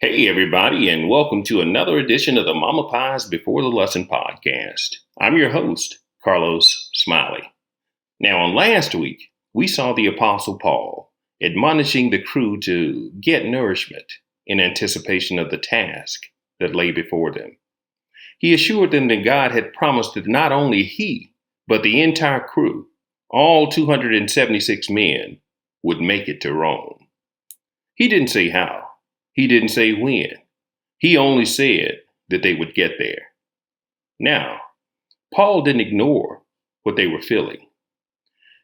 Hey, everybody, and welcome to another edition of the Mama Pies Before the Lesson podcast. I'm your host, Carlos Smiley. Now, on last week, we saw the Apostle Paul admonishing the crew to get nourishment in anticipation of the task that lay before them. He assured them that God had promised that not only he, but the entire crew, all 276 men, would make it to Rome. He didn't say how. He didn't say when. He only said that they would get there. Now, Paul didn't ignore what they were feeling.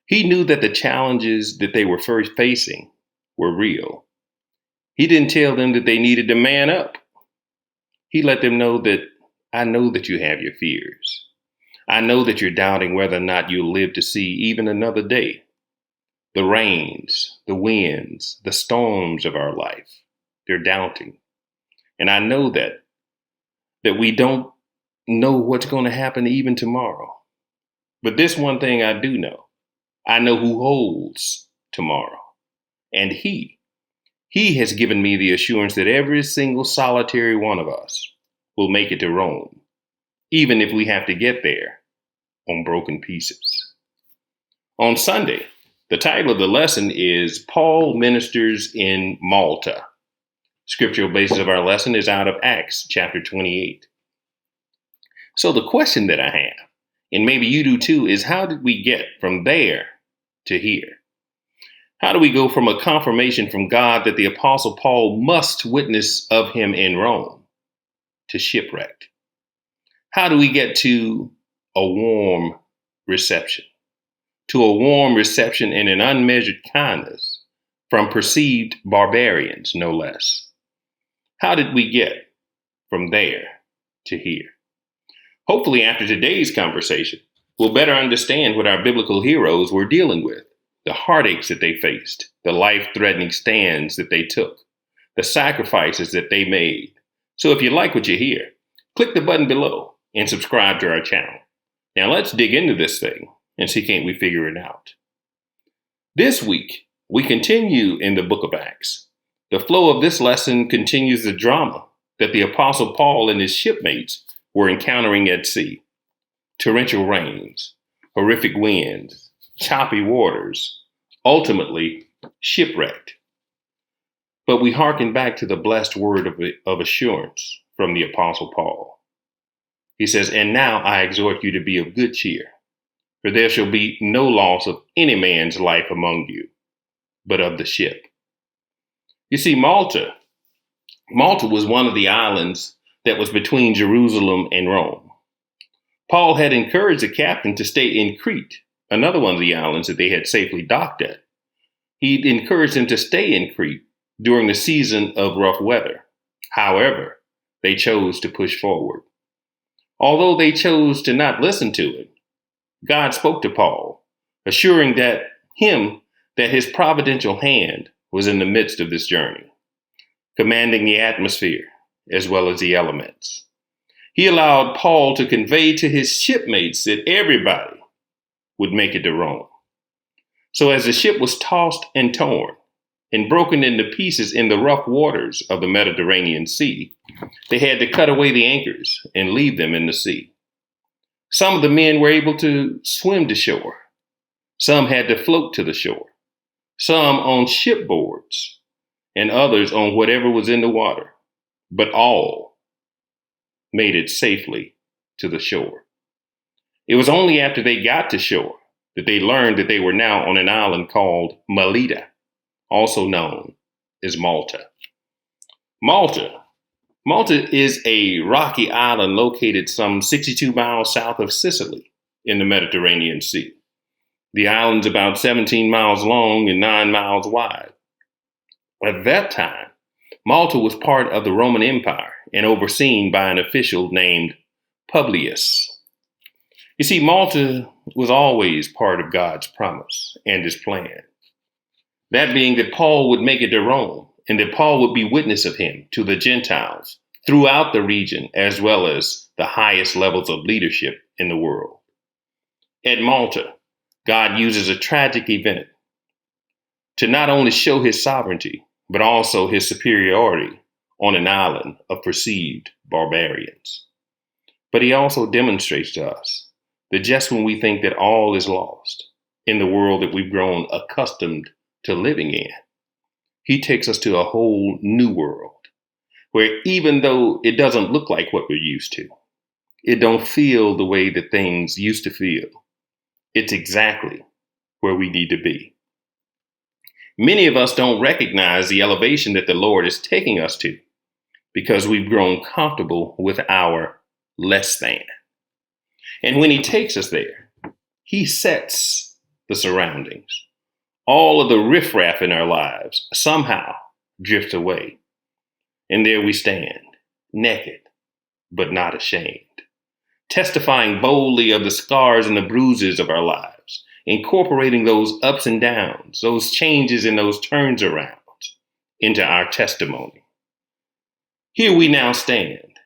He knew that the challenges that they were first facing were real. He didn't tell them that they needed to man up. He let them know that I know that you have your fears. I know that you're doubting whether or not you'll live to see even another day. The rains, the winds, the storms of our life. They're doubting. And I know that we don't know what's going to happen even tomorrow. But this one thing I do know. I know who holds tomorrow. And he has given me the assurance that every single solitary one of us will make it to Rome, even if we have to get there on broken pieces. On Sunday, the title of the lesson is Paul Ministers in Malta. Scriptural basis of our lesson is out of Acts chapter 28. So the question that I have, and maybe you do too, is how did we get from there to here? How do we go from a confirmation from God that the Apostle Paul must witness of him in Rome to shipwrecked? How do we get to a warm reception? To a warm reception and an unmeasured kindness from perceived barbarians, no less. How did we get from there to here? Hopefully, after today's conversation, we'll better understand what our biblical heroes were dealing with, the heartaches that they faced, the life-threatening stands that they took, the sacrifices that they made. So if you like what you hear, click the button below and subscribe to our channel. Now let's dig into this thing and see, can't we figure it out? This week, we continue in the book of Acts. The flow of this lesson continues the drama that the Apostle Paul and his shipmates were encountering at sea. Torrential rains, horrific winds, choppy waters, ultimately shipwrecked. But we hearken back to the blessed word of assurance from the Apostle Paul. He says, "And now I exhort you to be of good cheer, for there shall be no loss of any man's life among you, but of the ship." You see, Malta was one of the islands that was between Jerusalem and Rome. Paul had encouraged the captain to stay in Crete, another one of the islands that they had safely docked at. He'd encouraged them to stay in Crete during the season of rough weather. However, they chose to push forward. Although they chose to not listen to it, God spoke to Paul, assuring that his providential hand was in the midst of this journey, commanding the atmosphere as well as the elements. He allowed Paul to convey to his shipmates that everybody would make it to Rome. So as the ship was tossed and torn and broken into pieces in the rough waters of the Mediterranean Sea, they had to cut away the anchors and leave them in the sea. Some of the men were able to swim to shore. Some had to float to the shore. Some on shipboards, and others on whatever was in the water, but all made it safely to the shore. It was only after they got to shore that they learned that they were now on an island called Melita, also known as Malta. Malta is a rocky island located some 62 miles south of Sicily in the Mediterranean Sea. The island's about 17 miles long and 9 miles wide. At that time, Malta was part of the Roman Empire and overseen by an official named Publius. You see, Malta was always part of God's promise and his plan. That being that Paul would make it to Rome and that Paul would be witness of him to the Gentiles throughout the region as well as the highest levels of leadership in the world. At Malta, God uses a tragic event to not only show his sovereignty, but also his superiority on an island of perceived barbarians. But he also demonstrates to us that just when we think that all is lost in the world that we've grown accustomed to living in, he takes us to a whole new world where even though it doesn't look like what we're used to, it don't feel the way that things used to feel, it's exactly where we need to be. Many of us don't recognize the elevation that the Lord is taking us to because we've grown comfortable with our less than. And when he takes us there, he sets the surroundings. All of the riffraff in our lives somehow drifts away. And there we stand, naked, but not ashamed, testifying boldly of the scars and the bruises of our lives, incorporating those ups and downs, those changes and those turns around into our testimony. Here we now stand,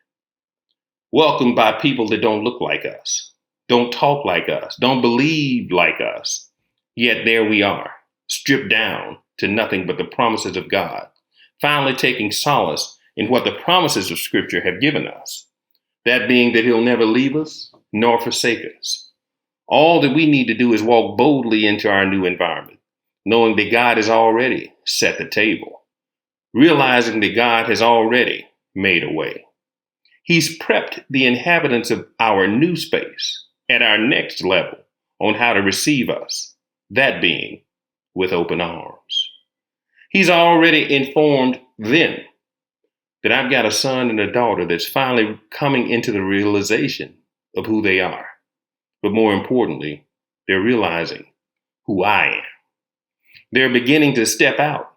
welcomed by people that don't look like us, don't talk like us, don't believe like us. Yet there we are, stripped down to nothing but the promises of God, finally taking solace in what the promises of Scripture have given us. That being that he'll never leave us nor forsake us. All that we need to do is walk boldly into our new environment, knowing that God has already set the table, realizing that God has already made a way. He's prepped the inhabitants of our new space at our next level on how to receive us, that being with open arms. He's already informed them that I've got a son and a daughter that's finally coming into the realization of who they are. But more importantly, they're realizing who I am. They're beginning to step out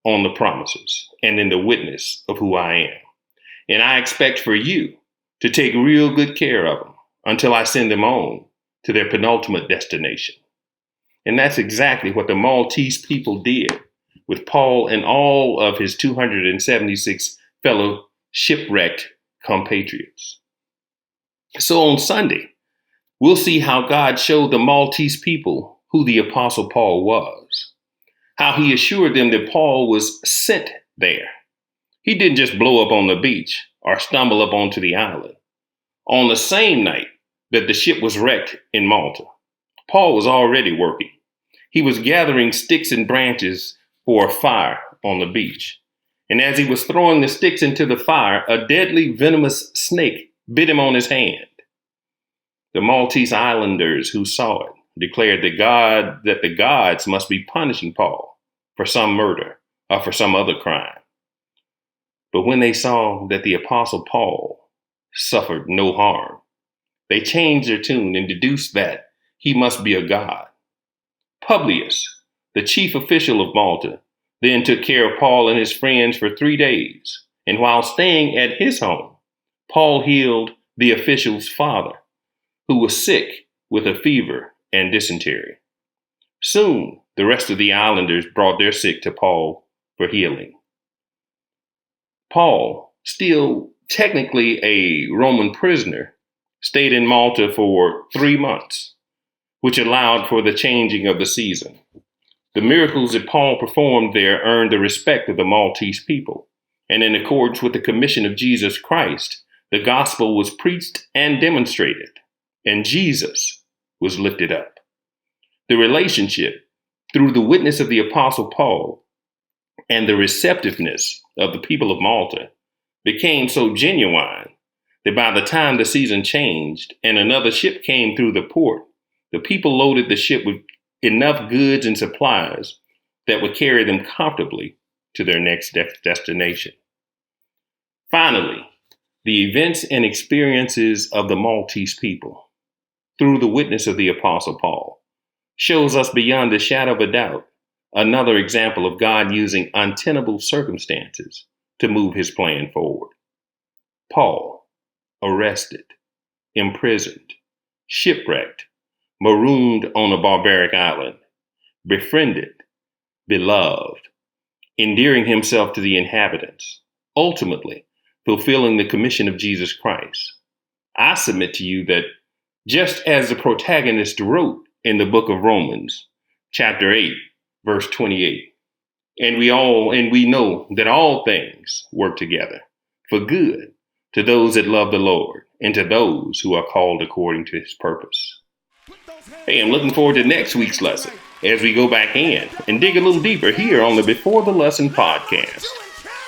on the promises and in the witness of who I am. And I expect for you to take real good care of them until I send them on to their penultimate destination. And that's exactly what the Maltese people did with Paul and all of his 276 fellow shipwrecked compatriots. So on Sunday, we'll see how God showed the Maltese people who the Apostle Paul was, how he assured them that Paul was sent there. He didn't just blow up on the beach or stumble up onto the island. On the same night that the ship was wrecked in Malta, Paul was already working. He was gathering sticks and branches for a fire on the beach. And as he was throwing the sticks into the fire, a deadly venomous snake bit him on his hand. The Maltese islanders who saw it declared that the gods must be punishing Paul for some murder or for some other crime. But when they saw that the Apostle Paul suffered no harm, they changed their tune and deduced that he must be a god. Publius, the chief official of Malta, then took care of Paul and his friends for 3 days. And while staying at his home, Paul healed the official's father, who was sick with a fever and dysentery. Soon, the rest of the islanders brought their sick to Paul for healing. Paul, still technically a Roman prisoner, stayed in Malta for 3 months, which allowed for the changing of the season. The miracles that Paul performed there earned the respect of the Maltese people, and in accordance with the commission of Jesus Christ, the gospel was preached and demonstrated, and Jesus was lifted up. The relationship, through the witness of the Apostle Paul and the receptiveness of the people of Malta, became so genuine that by the time the season changed and another ship came through the port, the people loaded the ship with enough goods and supplies that would carry them comfortably to their next destination. Finally, the events and experiences of the Maltese people, through the witness of the Apostle Paul, shows us beyond a shadow of a doubt another example of God using untenable circumstances to move his plan forward. Paul, arrested, imprisoned, shipwrecked, marooned on a barbaric island, befriended, beloved, endearing himself to the inhabitants, ultimately fulfilling the commission of Jesus Christ. I submit to you that just as the protagonist wrote in the book of Romans, chapter 8, verse 28, And we know that all things work together for good to those that love the Lord and to those who are called according to his purpose. Hey, I'm looking forward to next week's lesson as we go back in and dig a little deeper here on the Before the Lesson podcast.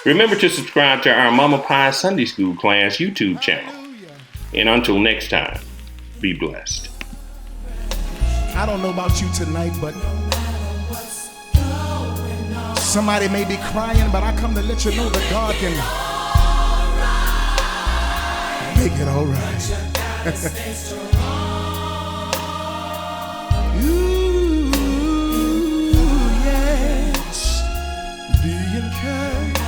Remember to subscribe to our Mama Pie Sunday School class YouTube channel. And until next time, be blessed. I don't know about you tonight, but somebody may be crying, but I come to let you know that God can make it all right. Ooh, yes, be encouraged.